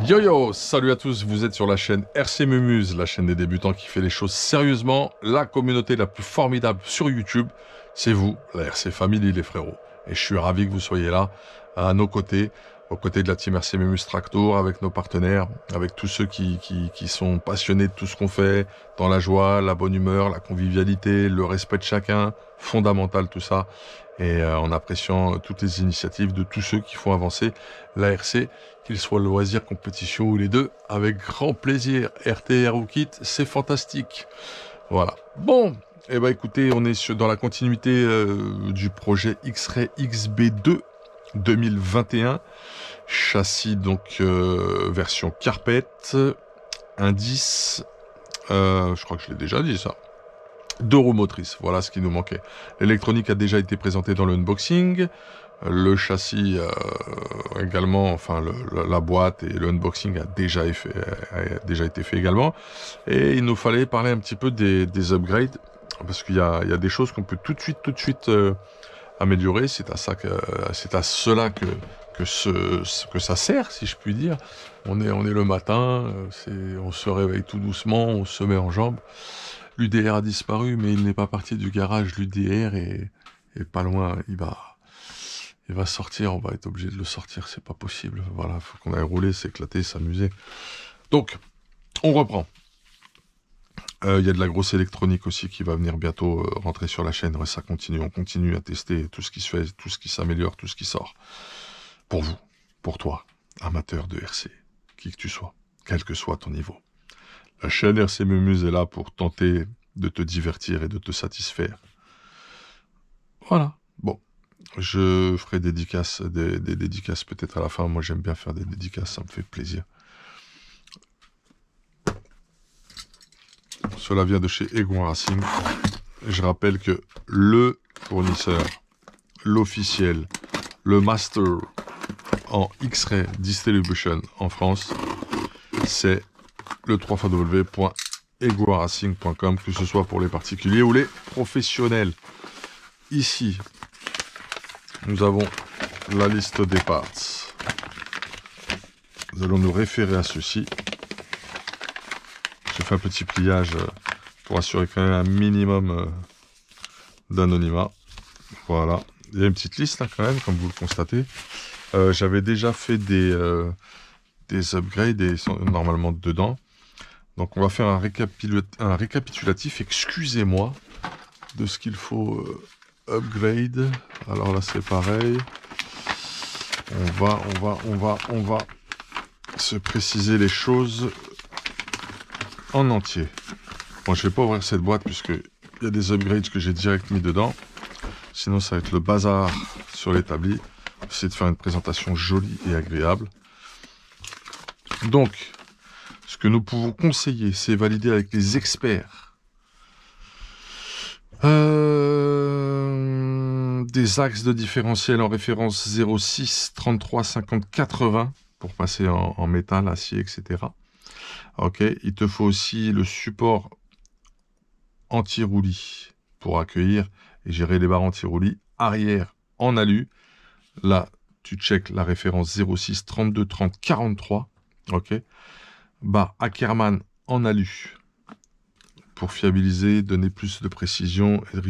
Yo yo, salut à tous, vous êtes sur la chaîne RC Mumuse, la chaîne des débutants qui fait les choses sérieusement, la communauté la plus formidable sur YouTube, c'est vous, la RC Family les frérots. Et je suis ravi que vous soyez là, à nos côtés, aux côtés de la team RC Mumuse Tractor, avec nos partenaires, avec tous ceux qui sont passionnés de tout ce qu'on fait, dans la joie, la bonne humeur, la convivialité, le respect de chacun, fondamental tout ça, et en appréciant toutes les initiatives de tous ceux qui font avancer la RC, qu'il soit loisir, compétition ou les deux, avec grand plaisir. RTR ou kit, c'est fantastique. Voilà. Bon, eh ben écoutez, on est dans la continuité du projet X-Ray XB2 2021. Châssis donc version carpet, indice, je crois que je l'ai déjà dit ça. 2 roues motrices, voilà ce qui nous manquait. L'électronique a déjà été présentée dans le unboxing. Le châssis également, enfin la boîte et le unboxing a déjà été fait également. Et il nous fallait parler un petit peu des upgrades, parce qu'il y a des choses qu'on peut tout de suite améliorer. C'est à cela que ça sert, si je puis dire. On est le matin, on se réveille tout doucement, on se met en jambes. L'UDR a disparu, mais il n'est pas parti du garage, l'UDR, et pas loin, il va sortir, on va être obligé de le sortir, c'est pas possible. Voilà, faut qu'on aille rouler, s'éclater, s'amuser. Donc, on reprend. Il y a de la grosse électronique aussi qui va venir bientôt rentrer sur la chaîne. Ouais, ça continue, on continue à tester tout ce qui se fait, tout ce qui s'améliore, tout ce qui sort. Pour vous, pour toi, amateur de RC, qui que tu sois, quel que soit ton niveau. La chaîne RC Mumuse est là pour tenter de te divertir et de te satisfaire. Voilà, bon. Je ferai des dédicaces peut-être à la fin. Moi, j'aime bien faire des dédicaces, ça me fait plaisir. Cela vient de chez Egouin Racing. Je rappelle que le fournisseur, l'officiel, le master en X-Ray Distribution en France, c'est le www.egouinracing.com, que ce soit pour les particuliers ou les professionnels. Ici, nous avons la liste des parts. Nous allons nous référer à ceci. Je fais un petit pliage pour assurer quand même un minimum d'anonymat. Voilà. Il y a une petite liste là, quand même, comme vous le constatez. J'avais déjà fait des upgrades et sont normalement dedans. Donc on va faire un récapitulatif, excusez-moi, de ce qu'il faut upgrade. Alors là c'est pareil. On va se préciser les choses en entier. Bon, je vais pas ouvrir cette boîte puisque il y a des upgrades que j'ai direct mis dedans. Sinon ça va être le bazar sur l'établi. Essayer de faire une présentation jolie et agréable. Donc, ce que nous pouvons conseiller, c'est valider avec les experts des axes de différentiel en référence 06, 33, 50, 80 pour passer en métal, acier, etc. Ok, il te faut aussi le support anti-roulis pour accueillir et gérer les barres anti-roulis arrière en alu. Là, tu check la référence 06, 32, 30, 43. Ok. Barre Ackerman en alu pour fiabiliser, donner plus de précision et de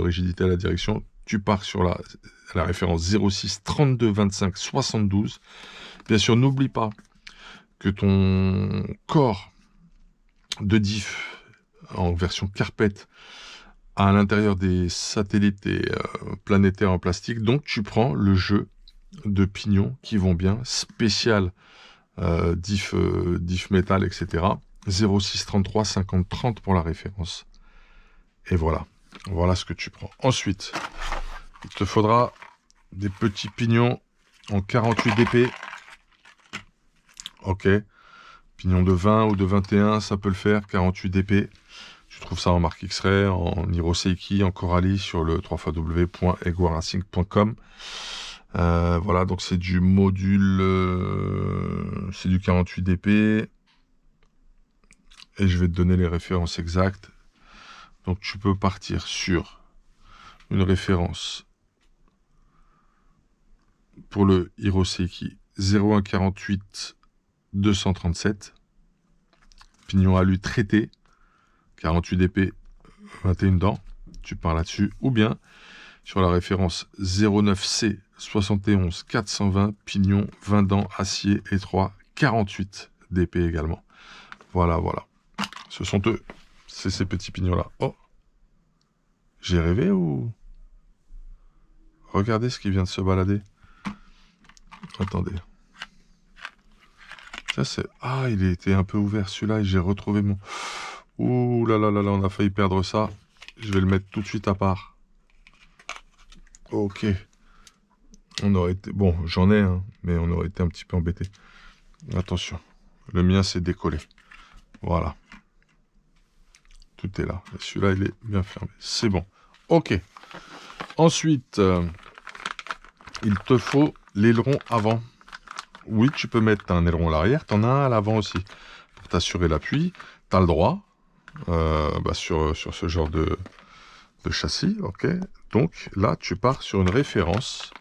rigidité à la direction. Tu pars sur la référence 06 32 25 72. Bien sûr, n'oublie pas que ton corps de diff en version carpet a à l'intérieur des satellites et planétaires en plastique. Donc tu prends le jeu de pignons qui vont bien, spécial diff métal, etc. 06 33 50 30 pour la référence. Et voilà. Voilà ce que tu prends. Ensuite, il te faudra des petits pignons en 48 dp. Ok. Pignon de 20 ou de 21, ça peut le faire. 48 dp. Tu trouves ça en marque X-Ray, en Hiroseiki, en Coralie, sur le www.egouinracing.com. Voilà, donc c'est du module, c'est du 48 dp. Et je vais te donner les références exactes. Donc tu peux partir sur une référence pour le Hiroseiki 0148 237. Pignon alu traité, 48 dp, 21 dents. Tu pars là-dessus. Ou bien sur la référence 09C 71 420, pignon 20 dents, acier étroit, 48 dp également. Voilà, voilà. Ce sont eux. C'est ces petits pignons-là. Oh, j'ai rêvé ou... Regardez ce qui vient de se balader. Attendez. Ça, c'est... Ah, il était un peu ouvert celui-là et j'ai retrouvé mon... Ouh là là là là, on a failli perdre ça. Je vais le mettre tout de suite à part. Ok. On aurait été... Bon, j'en ai, hein, mais on aurait été un petit peu embêté. Attention. Le mien s'est décollé. Voilà. Tout est là. Celui-là, il est bien fermé. C'est bon. Ok. Ensuite, il te faut l'aileron avant. Oui, tu peux mettre un aileron à l'arrière. Tu en as un à l'avant aussi. Pour t'assurer l'appui, tu as le droit sur ce genre de châssis. Ok. Donc là, tu pars sur une référence.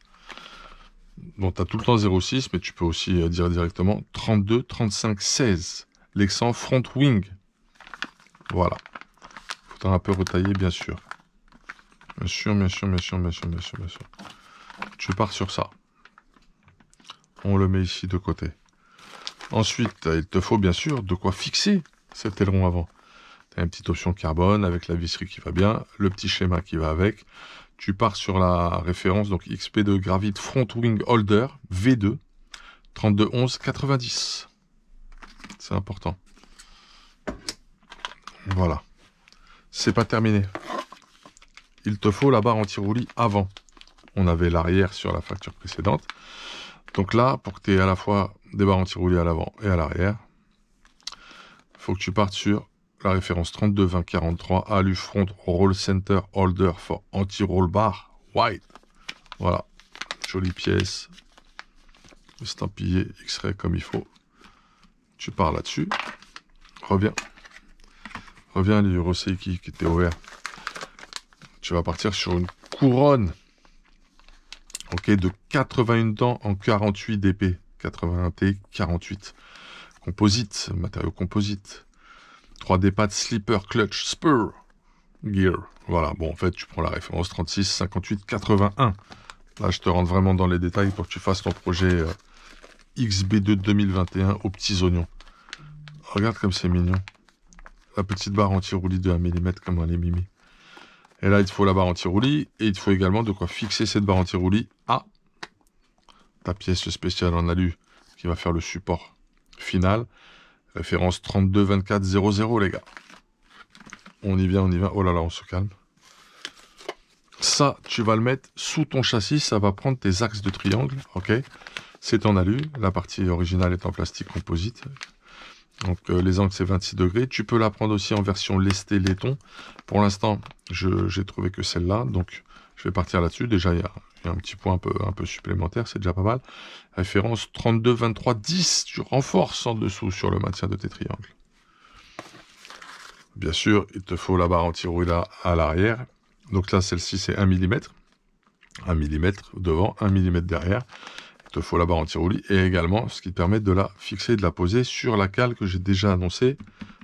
Bon, tu as tout le temps 0,6, mais tu peux aussi dire directement 32, 35, 16. Lexan Front Wing. Voilà. Faudra un peu retailler, bien sûr. Bien sûr, bien sûr, bien sûr, bien sûr, bien sûr, bien sûr. Tu pars sur ça. On le met ici de côté. Ensuite, il te faut bien sûr de quoi fixer cet aileron avant. Tu as une petite option carbone avec la visserie qui va bien, le petit schéma qui va avec. Tu pars sur la référence, donc XP2 Gravit Front Wing Holder V2 3211 90. C'est important. Voilà. C'est pas terminé. Il te faut la barre anti-roulis avant. On avait l'arrière sur la facture précédente. Donc là, pour que tu aies à la fois des barres anti-roulis à l'avant et à l'arrière, il faut que tu partes sur la référence 32 20 43 Alu Front Roll Center Holder for Anti-Roll Bar White. Voilà, jolie pièce, estampillé X-ray comme il faut. Tu pars là-dessus, reviens les Rosei qui était ouvert. Tu vas partir sur une couronne. Ok, de 81 dents en 48 dp, 81 T, 48. Composite, matériau composite. 3D pads, slipper, clutch, spur, gear. Voilà, bon, en fait, tu prends la référence 36, 58, 81. Là, je te rentre vraiment dans les détails pour que tu fasses ton projet XB2 2021 aux petits oignons. Regarde comme c'est mignon. La petite barre anti-roulis de 1 mm comme elle est mimi. Et là, il te faut la barre anti-roulis et il te faut également de quoi fixer cette barre anti-roulis à ta pièce spéciale en alu qui va faire le support final. Référence 32 24 00, les gars. On y vient, on y va. Oh là là, on se calme. Ça, tu vas le mettre sous ton châssis. Ça va prendre tes axes de triangle. Ok. C'est en alu. La partie originale est en plastique composite. Donc les angles c'est 26 degrés. Tu peux la prendre aussi en version lesté laiton. Pour l'instant, j'ai trouvé que celle-là. Donc je vais partir là-dessus. Déjà, il y a un petit point un peu supplémentaire. C'est déjà pas mal. Référence 32 23 10. Tu renforces en dessous sur le maintien de tes triangles. Bien sûr, il te faut la barre anti-roulis là à l'arrière. Donc là, celle-ci c'est 1 mm. 1 mm devant, 1 mm derrière. Il te faut la barre anti-roulis et également ce qui te permet de la fixer et de la poser sur la cale que j'ai déjà annoncée.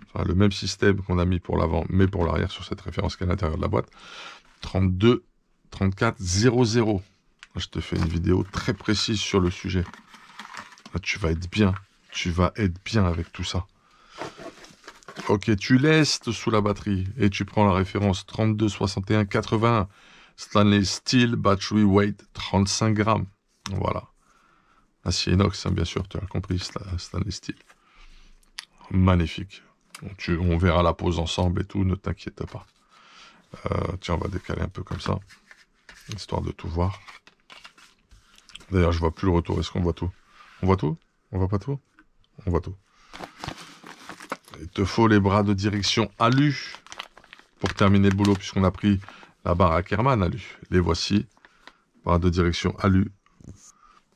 Enfin, le même système qu'on a mis pour l'avant, mais pour l'arrière sur cette référence qui est à l'intérieur de la boîte. 32 34 00. Je te fais une vidéo très précise sur le sujet. Là, tu vas être bien. Tu vas être bien avec tout ça. Ok, tu laisses sous la batterie et tu prends la référence 32 61 81. Stainless Steel Battery Weight 35 grammes. Voilà. Acier inox, hein, bien sûr, tu as compris, Stainless Steel. Magnifique. On verra la pose ensemble et tout, ne t'inquiète pas. Tiens, on va décaler un peu comme ça, histoire de tout voir. D'ailleurs, je vois plus le retour. Est-ce qu'on voit tout? On voit tout? On voit pas tout? On voit tout. Il te faut les bras de direction alu pour terminer le boulot, puisqu'on a pris la barre Ackerman alu. Les voici. Bras de direction alu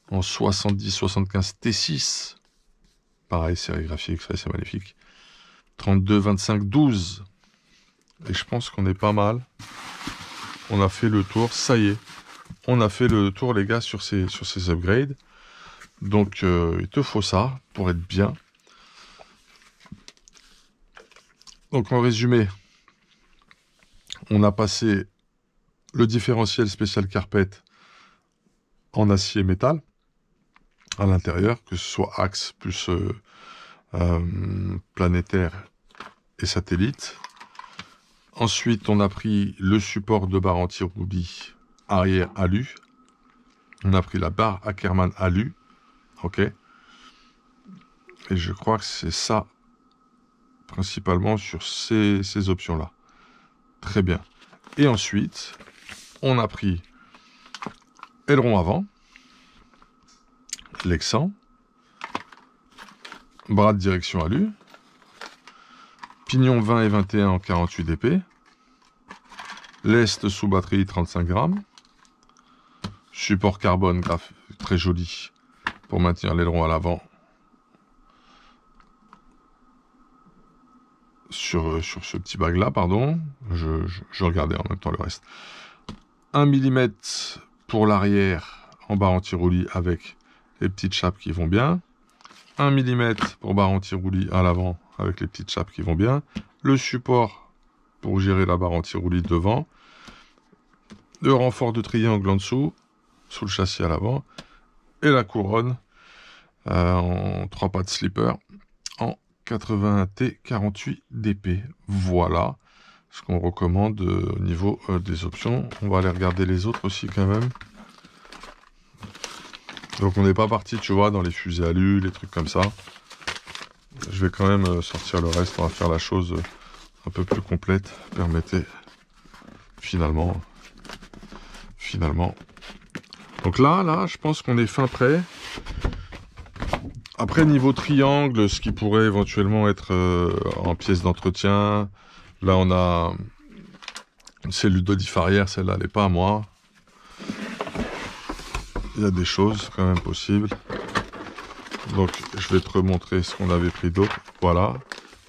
en 70-75 T6. Pareil, sérigraphie X-ray, c'est magnifique. 32, 25, 12. Et je pense qu'on est pas mal. On a fait le tour, ça y est. On a fait le tour, les gars, sur ces upgrades. Donc, il te faut ça pour être bien. Donc, en résumé, on a passé le différentiel spécial carpet en acier métal à l'intérieur, que ce soit axe plus planétaire et satellite. Ensuite, on a pris le support de barre anti-roulis arrière alu. On a pris la barre Ackermann alu. Ok. Et je crois que c'est ça, principalement sur ces options-là. Très bien. Et ensuite, on a pris aileron avant, Lexan, bras de direction alu, pignon 20 et 21 en 48 dp, lest sous batterie 35 grammes, support carbone très joli pour maintenir l'aileron à l'avant sur ce petit bag là, pardon, je regardais en même temps le reste. 1 mm pour l'arrière en barre anti-roulis avec les petites chapes qui vont bien, 1 mm pour barre anti-roulis à l'avant avec les petites chapes qui vont bien, le support pour gérer la barre anti-roulis devant, le renfort de triangle en dessous, sous le châssis à l'avant, et la couronne en 3 pattes slipper en 81T 48 dp. Voilà ce qu'on recommande au niveau des options. On va aller regarder les autres aussi quand même. Donc on n'est pas parti, tu vois, dans les fusées alu, les trucs comme ça. Je vais quand même sortir le reste. On va faire la chose un peu plus complète. Permettez, finalement. Donc là, je pense qu'on est fin prêt. Après, niveau triangle, ce qui pourrait éventuellement être en pièce d'entretien. Là, on a une cellule d'odif arrière. Celle-là, elle n'est pas à moi. Il y a des choses quand même possibles. Donc, je vais te remontrer ce qu'on avait pris d'autre. Voilà.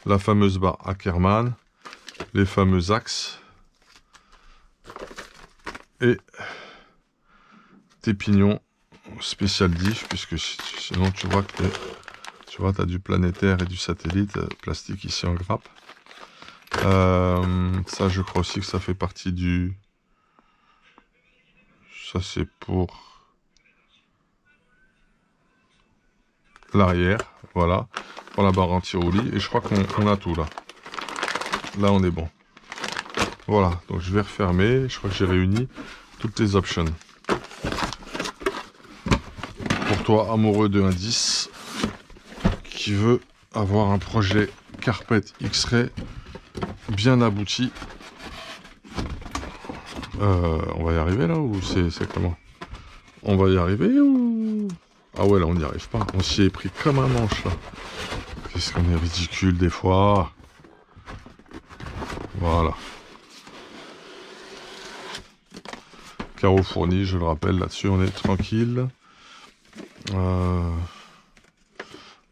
La fameuse barre Ackermann. Les fameux axes. Et tes pignons spécial diff, puisque sinon tu vois que tu as du planétaire et du satellite plastique ici en grappe. Ça, je crois aussi que ça fait partie du... Ça, c'est pour l'arrière, voilà, pour la barre anti-roulis. Et je crois qu'on a tout là. Là, on est bon. Voilà, donc je vais refermer. Je crois que j'ai réuni toutes les options. Pour toi, amoureux de indice, qui veut avoir un projet carpet X-Ray bien abouti. On va y arriver là ou c'est comment? On va y arriver ou... Ah ouais, là on n'y arrive pas. On s'y est pris comme un manche là. Qu'est-ce qu'on est ridicule des fois. Voilà. Carreau fourni, je le rappelle, là-dessus on est tranquille.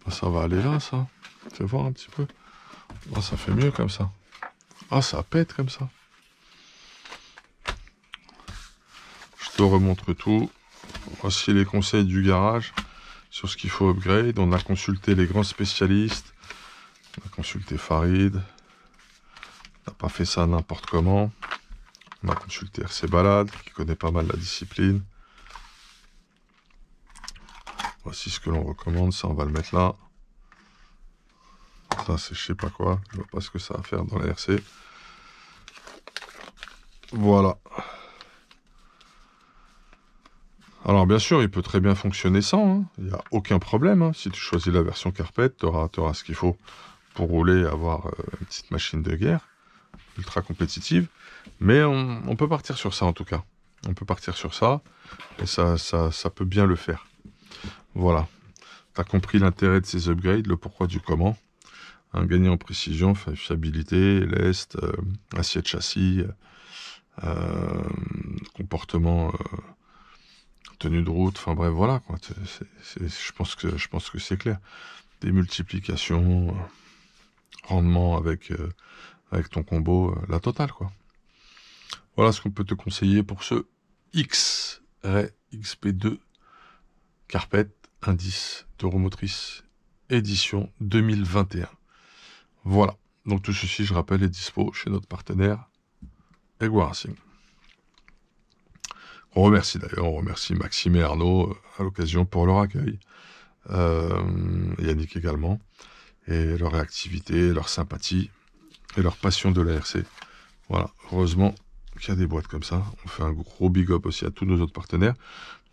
Ça va aller là, ça. Fais voir un petit peu. Oh, ça fait mieux comme ça. Ah, ça pète comme ça. Je te remontre tout. Voici les conseils du garage sur ce qu'il faut upgrade. On a consulté les grands spécialistes. On a consulté Farid. On n'a pas fait ça n'importe comment. On a consulté RC Balade, qui connaît pas mal la discipline. Voici ce que l'on recommande. Ça, on va le mettre là. Ça, c'est je sais pas quoi. Je vois pas ce que ça va faire dans la RC. Voilà. Alors, bien sûr, il peut très bien fonctionner sans. Hein. Il n'y a aucun problème. Hein. Si tu choisis la version carpet, tu auras ce qu'il faut pour rouler et avoir une petite machine de guerre ultra compétitive. Mais on peut partir sur ça, en tout cas. On peut partir sur ça. Et ça peut bien le faire. Voilà. Tu as compris l'intérêt de ces upgrades, le pourquoi du comment. Gagner en précision, fiabilité, lest, acier de châssis, comportement, tenue de route, enfin bref, voilà quoi. Je pense que c'est clair. Des multiplications, rendement avec ton combo, la totale quoi. Voilà ce qu'on peut te conseiller pour ce X-Ray XP2 Carpet indice d'Euromotrice édition 2021. Voilà. Donc tout ceci, je rappelle, est dispo chez notre partenaire Egua Racing. On remercie Maxime et Arnaud à l'occasion pour leur accueil. Yannick également. Et leur réactivité, leur sympathie et leur passion de la RC. Voilà. Heureusement qu'il y a des boîtes comme ça. On fait un gros big up aussi à tous nos autres partenaires,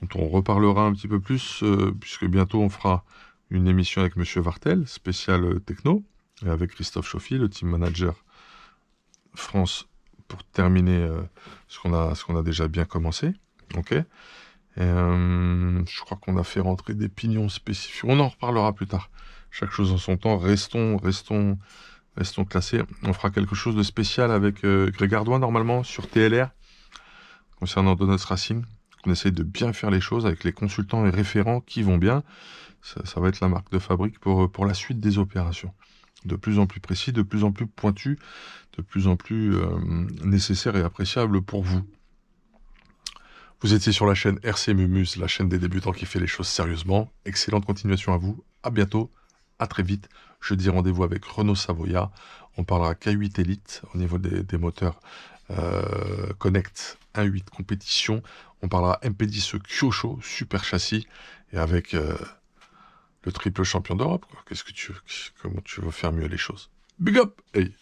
dont on reparlera un petit peu plus, puisque bientôt on fera une émission avec Monsieur Vartel, spécial techno, et avec Christophe Chauffi, le team manager France, pour terminer ce qu'on a déjà bien commencé. Ok. Et, je crois qu'on a fait rentrer des pignons spécifiques. On en reparlera plus tard. Chaque chose en son temps. Restons classés. On fera quelque chose de spécial avec Greg Ardouin, normalement, sur TLR, concernant Donuts Racing. On essaye de bien faire les choses avec les consultants et référents qui vont bien. Ça va être la marque de fabrique pour la suite des opérations. De plus en plus précis, de plus en plus pointu, de plus en plus nécessaire et appréciable pour vous. Vous étiez sur la chaîne RC Mumuse, la chaîne des débutants qui fait les choses sérieusement. Excellente continuation à vous. À bientôt. À très vite. Jeudi, rendez-vous avec Renault Savoia. On parlera K8 Elite au niveau des moteurs Connect 1.8 compétition. On parlera MP10 Kyosho, super châssis. Et avec le triple champion d'Europe. Comment tu veux faire mieux les choses? Big up! Hey.